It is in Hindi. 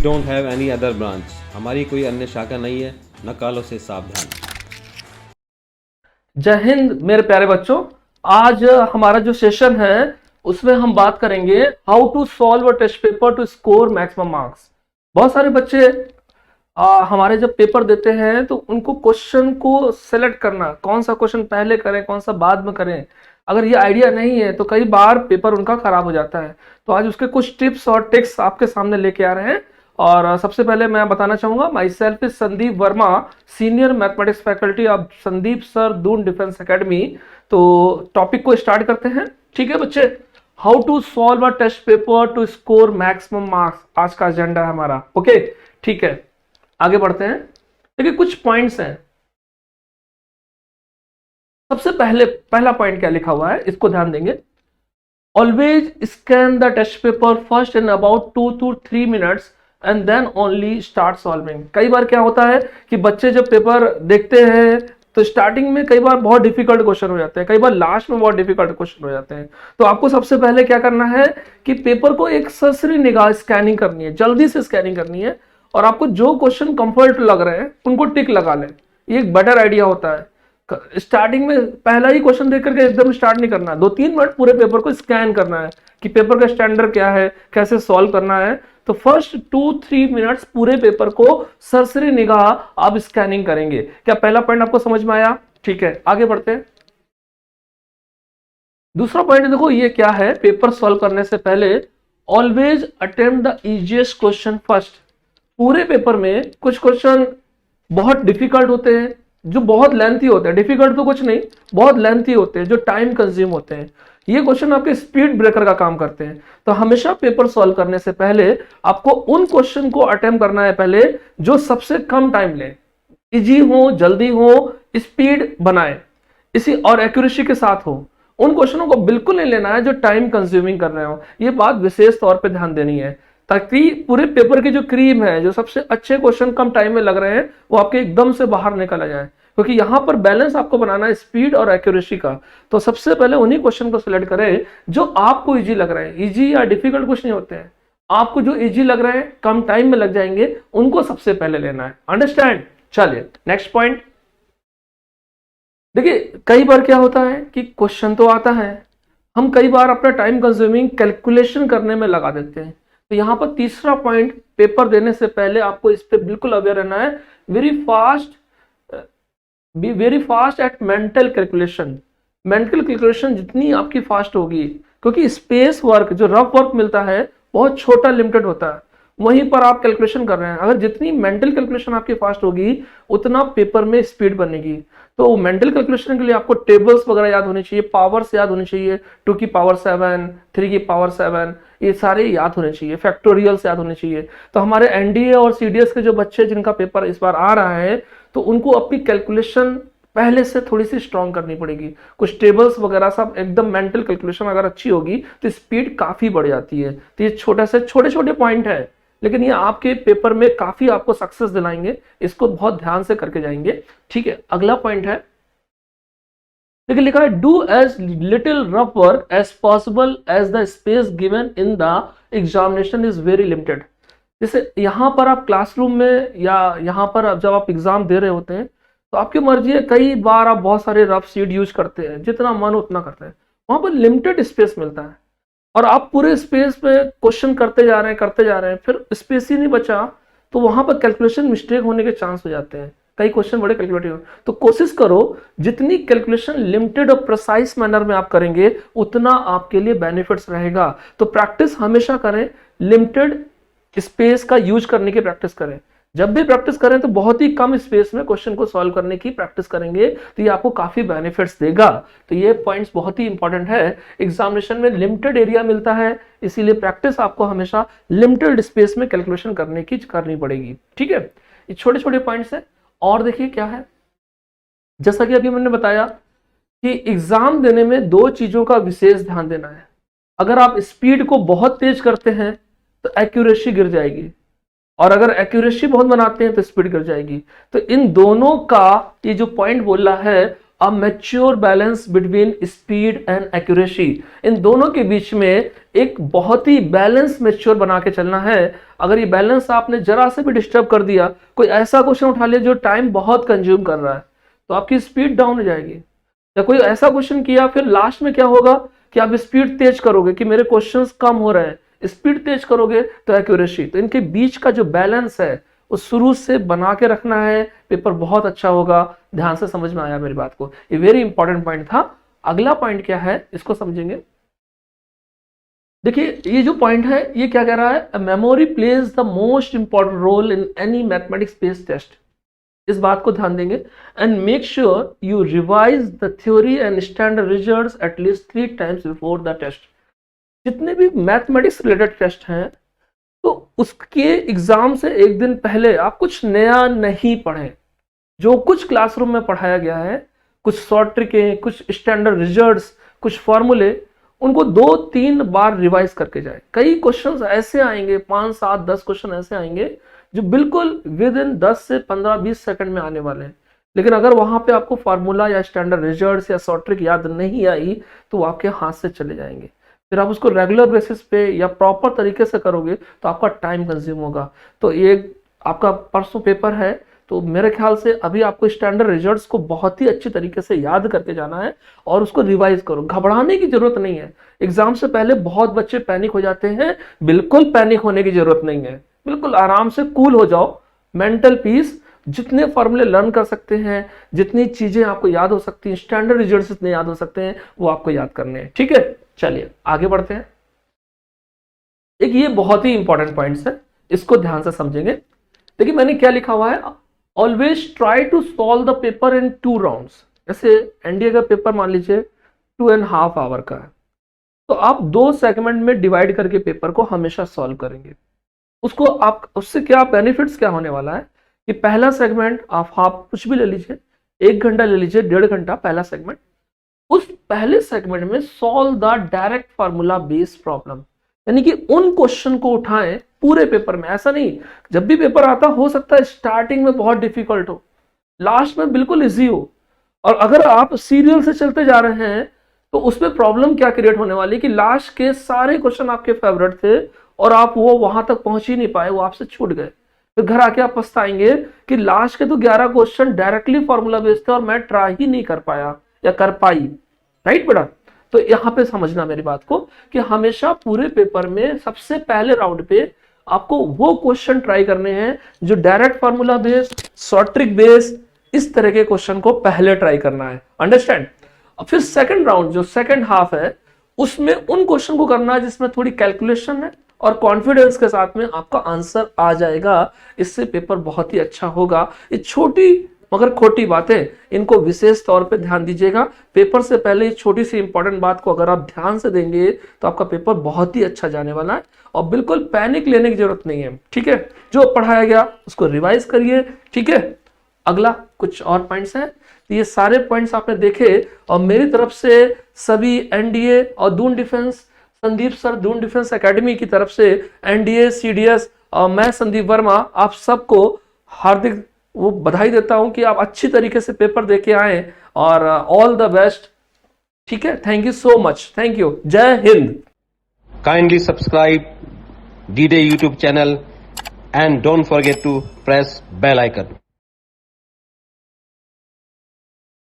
don't have any other branch. हमारी कोई अन्य शाखा नहीं है, नकालों से सावधान। जय हिंद मेरे प्यारे बच्चों। आज हमारा जो सेशन है उसमें हम बात करेंगे how to solve a test paper to score maximum marks. बहुत सारे बच्चे हमारे जब पेपर देते हैं तो उनको क्वेश्चन को सेलेक्ट करना, कौन सा क्वेश्चन पहले करें कौन सा बाद में करें, अगर ये आइडिया नहीं है तो कई बार पेपर उनका खराब हो जाता है। तो आज उसके कुछ टिप्स और ट्रिक्स आपके सामने लेके आ रहे हैं। और सबसे पहले मैं बताना चाहूंगा, myself is Sandeep Verma, senior mathematics faculty of Sandeep sir Doon defence academy. तो टॉपिक को स्टार्ट करते हैं। ठीक है बच्चे, how to solve a test paper to score maximum marks आज का एजेंडा है हमारा। ओके ठीक है, आगे बढ़ते हैं। देखिए कुछ पॉइंट्स हैं। सबसे पहला पॉइंट क्या लिखा हुआ है, इसको ध्यान देंगे। Always scan the test paper first in about 2 to 3 minutes and then only start solving. कई बार क्या होता है कि बच्चे जब पेपर देखते हैं तो स्टार्टिंग में कई बार बहुत डिफिकल्ट क्वेश्चन हो जाते हैं, कई बार लास्ट में बहुत डिफिकल्ट क्वेश्चन हो जाते हैं। तो आपको सबसे पहले क्या करना है कि पेपर को एक सरसरी निगाह स्कैनिंग करनी है, जल्दी से स्कैनिंग करनी है, और आपको जो क्वेश्चन कंफर्ट लग रहे हैं उनको टिक लगा लें। ये एक बेटर आइडिया होता है। स्टार्टिंग में पहला ही क्वेश्चन देख करके एकदम स्टार्ट नहीं करना, 2-3 मिनट पूरे पेपर को स्कैन करना है कि पेपर का स्टैंडर्ड क्या है, कैसे सॉल्व करना है। तो फर्स्ट 2-3 मिनट्स पूरे पेपर को सरसरी निगाह आप स्कैनिंग करेंगे। क्या पहला पॉइंट आपको समझ में आया? ठीक है, आगे बढ़ते हैं। दूसरा पॉइंट देखो, ये क्या है, पेपर सॉल्व करने से पहले always attempt the easiest question first. पूरे पेपर में कुछ क्वेश्चन बहुत डिफिकल्ट होते हैं, जो बहुत लेंथी होते हैं। डिफिकल्ट तो कुछ नहीं, बहुत लेंथी होते हैं, जो टाइम कंज्यूम होते हैं। ये क्वेश्चन आपके स्पीड ब्रेकर का काम करते हैं। तो हमेशा पेपर सॉल्व करने से पहले आपको उन क्वेश्चन को अटेम्प्ट करना है पहले जो सबसे कम टाइम ले, इजी हो, जल्दी हो, स्पीड बनाए इसी और एक्यूरेसी के साथ हो। उन क्वेश्चनों को बिल्कुल नहीं लेना है जो टाइम कंज्यूमिंग कर रहे हो। ये बात विशेष तौर पे ध्यान देनी है, ताकि पूरे पेपर की जो क्रीम है, जो सबसे अच्छे क्वेश्चन कम टाइम में लग रहे हैं, वो आपके एकदम से बाहर निकल आ जाए। क्योंकि यहां पर बैलेंस आपको बनाना है स्पीड और एक्यूरेसी का। तो सबसे पहले उन्हीं क्वेश्चन को सिलेक्ट करें जो आपको इजी लग रहे हैं। इजी या डिफिकल्ट कुछ नहीं होते हैं, आपको जो इजी लग रहे हैं, कम टाइम में लग जाएंगे, उनको सबसे पहले लेना है। अंडरस्टैंड? चलिए नेक्स्ट पॉइंट देखिए। कई बार क्या होता है कि क्वेश्चन तो आता है, हम कई बार अपना टाइम कंज्यूमिंग कैलकुलेशन करने में लगा देते हैं। तो यहां पर तीसरा पॉइंट, पेपर देने से पहले आपको इस पे बिल्कुल अवेयर रहना है। Be very fast at mental calculation. Mental calculation जितनी आपकी फास्ट होगी, क्योंकि स्पेस वर्क, जो रफ वर्क मिलता है, बहुत छोटा लिमिटेड होता है, वहीं पर आप कैलकुलेशन कर रहे हैं। अगर जितनी मेंटल कैलकुलेशन आपकी फास्ट होगी, उतना पेपर में स्पीड बनेगी। तो मेंटल कैलकुलेशन के लिए आपको टेबल्स वगैरह याद होनी चाहिए, पावर्स याद होनी चाहिए, 2 की पावर 7, 3 की पावर 7, ये सारे याद होने चाहिए, फैक्टोरियल्स याद होने चाहिए। तो हमारे एनडीए और सीडीएस के जो बच्चे जिनका पेपर इस बार आ रहा है, तो उनको अपनी कैलकुलेशन पहले से थोड़ी सी स्ट्रॉन्ग करनी पड़ेगी। कुछ टेबल्स वगैरह सब एकदम, मेंटल कैलकुलेशन अगर अच्छी होगी तो स्पीड काफी बढ़ जाती है। तो ये छोटे छोटे पॉइंट है, लेकिन ये आपके पेपर में काफी आपको सक्सेस दिलाएंगे। इसको बहुत ध्यान से करके जाएंगे। ठीक है, अगला पॉइंट है, देखिए लिखा है, do as little rough work as possible as the space given in the examination is very limited. जैसे यहाँ पर आप क्लासरूम में या यहाँ पर जब आप एग्जाम दे रहे होते हैं तो आपकी मर्जी है, कई बार आप बहुत सारे रफ शीट यूज करते हैं, जितना मन उतना करते हैं। वहां पर लिमिटेड स्पेस मिलता है और आप पूरे स्पेस पे क्वेश्चन करते जा रहे हैं, फिर स्पेस ही नहीं बचा, तो वहां पर कैलकुलेशन मिस्टेक होने के चांस हो जाते हैं। कई क्वेश्चन बड़े कैलकुलेटिव। तो कोशिश करो जितनी कैलकुलेशन लिमिटेड और प्रिसाइज मैनर में आप करेंगे, उतना आपके लिए बेनिफिट्स रहेगा। तो प्रैक्टिस हमेशा करें, लिमिटेड स्पेस का यूज करने की प्रैक्टिस करें। जब भी प्रैक्टिस करें तो बहुत ही कम स्पेस में क्वेश्चन को सॉल्व करने की प्रैक्टिस करेंगे, तो ये आपको काफी बेनिफिट्स देगा। तो ये पॉइंट्स बहुत ही इंपॉर्टेंट है। एग्जामिनेशन में लिमिटेड एरिया मिलता है, इसीलिए प्रैक्टिस आपको हमेशा लिमिटेड स्पेस में कैलकुलेशन करनी पड़ेगी। ठीक है, ये छोटे छोटे पॉइंट्स है। और देखिए क्या है, जैसा कि अभी मैंने बताया कि एग्जाम देने में 2 चीजों का विशेष ध्यान देना है। अगर आप स्पीड को बहुत तेज करते हैं तो एक्यूरेसी गिर जाएगी, और अगर एक्यूरेसी बहुत बनाते हैं तो स्पीड गिर जाएगी। तो इन दोनों का ये जो पॉइंट बोल रहा है, a mature balance between speed and accuracy. इन दोनों के बीच में एक बहुत ही बैलेंस मैच्योर बना के चलना है। अगर ये बैलेंस आपने जरा से भी डिस्टर्ब कर दिया, कोई ऐसा क्वेश्चन उठा लिया जो टाइम बहुत कंज्यूम कर रहा है, तो आपकी स्पीड डाउन हो जाएगी। या कोई ऐसा क्वेश्चन किया, फिर लास्ट में क्या होगा कि आप स्पीड तेज करोगे कि मेरे क्वेश्चंस कम हो रहे हैं, स्पीड तेज करोगे तो एक्यूरेसी। तो इनके बीच का जो बैलेंस है वो शुरू से बना के रखना है, पेपर बहुत अच्छा होगा। ध्यान से समझ में आया मेरी बात को, ये वेरी इंपॉर्टेंट पॉइंट था। अगला पॉइंट क्या है इसको समझेंगे। देखिए ये जो पॉइंट है ये क्या कह रहा है, memory plays the most important role in any mathematics based test. इस बात को ध्यान देंगे। And make sure you revise the theory and standard results at least 3 times before the test. जितने भी मैथमेटिक्स रिलेटेड टेस्ट हैं तो उसके एग्जाम से एक दिन पहले आप कुछ नया नहीं पढ़ें। जो कुछ क्लासरूम में पढ़ाया गया है, कुछ शॉर्ट ट्रिकें, कुछ स्टैंडर्ड रिजल्ट्स, कुछ फॉर्मूले, उनको 2-3 बार रिवाइज करके जाए। कई क्वेश्चंस ऐसे आएंगे, 5, 7, 10 क्वेश्चन ऐसे आएंगे जो बिल्कुल विद इन 10 से 15-20 सेकंड में आने वाले हैं। लेकिन अगर वहां पे आपको फार्मूला या स्टैंडर्ड रिजल्ट्स या शॉर्ट ट्रिक याद नहीं आई तो वो आपके हाथ से चले जाएंगे। फिर आप उसको रेगुलर बेसिस पे या प्रॉपर तरीके से करोगे तो आपका टाइम कंज्यूम होगा। तो ये आपका परसों पेपर है, तो मेरे ख्याल से अभी आपको स्टैंडर्ड रिजल्ट्स को बहुत ही अच्छी तरीके से याद करके जाना है और उसको रिवाइज करो। घबराने की जरूरत नहीं है। एग्जाम से पहले बहुत बच्चे पैनिक हो जाते हैं, बिल्कुल पैनिक होने की जरूरत नहीं है। बिल्कुल आराम से कूल हो जाओ, मेंटल पीस। जितने फॉर्मूले लर्न कर सकते हैं, जितनी चीजें आपको याद हो सकती हैं, स्टैंडर्ड रिजल्ट्स जितने याद हो सकते हैं वो आपको याद करने हैं। ठीक है, चलिए आगे बढ़ते हैं। एक ये बहुत ही इंपॉर्टेंट पॉइंट्स है, इसको ध्यान से समझेंगे। देखिए मैंने क्या लिखा हुआ है, always try to solve the paper in 2 rounds. जैसे एनडीए का पेपर मान लीजिए 2.5 आवर का है, तो आप 2 सेगमेंट में डिवाइड करके पेपर को हमेशा सॉल्व करेंगे। उसको आप उससे क्या बेनिफिट्स क्या होने वाला है कि पहला सेगमेंट आप कुछ भी ले लीजिए, 1 घंटा ले लीजिए, 1.5 घंटा पहला सेगमेंट। उस पहले सेगमेंट में solve the direct formula based problem, यानी कि उन क्वेश्चन को उठाएं पूरे पेपर में। ऐसा नहीं जब भी पेपर आता हो सकता है स्टार्टिंग में बहुत डिफिकल्ट हो, लास्ट में बिल्कुल इजी हो। और अगर आप सीरियल से चलते जा रहे हैं तो उसमें प्रॉब्लम क्या क्रिएट होने वाली कि लास्ट के सारे क्वेश्चन आपके फेवरेट थे और आप वो वहां तक पहुंच ही नहीं पाए, वो आपसे छूट गए। फिर घर आके आप पछताएंगे कि लास्ट के तो 11 क्वेश्चन डायरेक्टली फॉर्मूला बेस्ड थे और मैं ट्राई ही नहीं कर पाया या कर पाई। राइट बेटा, तो यहां पे समझना मेरी बात को कि हमेशा पूरे पेपर में सबसे पहले राउंड पे आपको वो क्वेश्चन ट्राई करने हैं जो direct formula based, short trick based, इस तरह के क्वेश्चन को पहले ट्राई करना है। अंडरस्टैंड। और फिर सेकंड राउंड जो सेकंड हाफ है उसमें उन क्वेश्चन को करना है जिसमें थोड़ी कैलकुलेशन है और कॉन्फिडेंस के साथ में आपका आंसर आ जाएगा। इससे पेपर बहुत ही अच्छा होगा। ये छोटी मगर खोटी बातें, इनको विशेष तौर पे ध्यान दीजिएगा। पेपर से पहले छोटी सी इंपॉर्टेंट बात को अगर आप ध्यान से देंगे तो आपका पेपर बहुत ही अच्छा जाने वाला है और बिल्कुल पैनिक लेने की जरूरत नहीं है। ठीक है, जो पढ़ाया गया उसको रिवाइज करिए। ठीक है, अगला कुछ और पॉइंट्स हैं, तो ये सारे पॉइंट्स आपने देखे और मेरी तरफ से सभी एनडीए और Doon defence, Sandeep sir Doon defence academy की तरफ से एनडीए, सीडीएस और मैं संदीप वर्मा आप सबको हार्दिक वो बधाई देता हूं कि आप अच्छी तरीके से पेपर देके आए और ऑल द बेस्ट। ठीक है, thank you so much, thank you, जय Hind. Kindly subscribe D-Day YouTube channel and don't forget to press bell icon.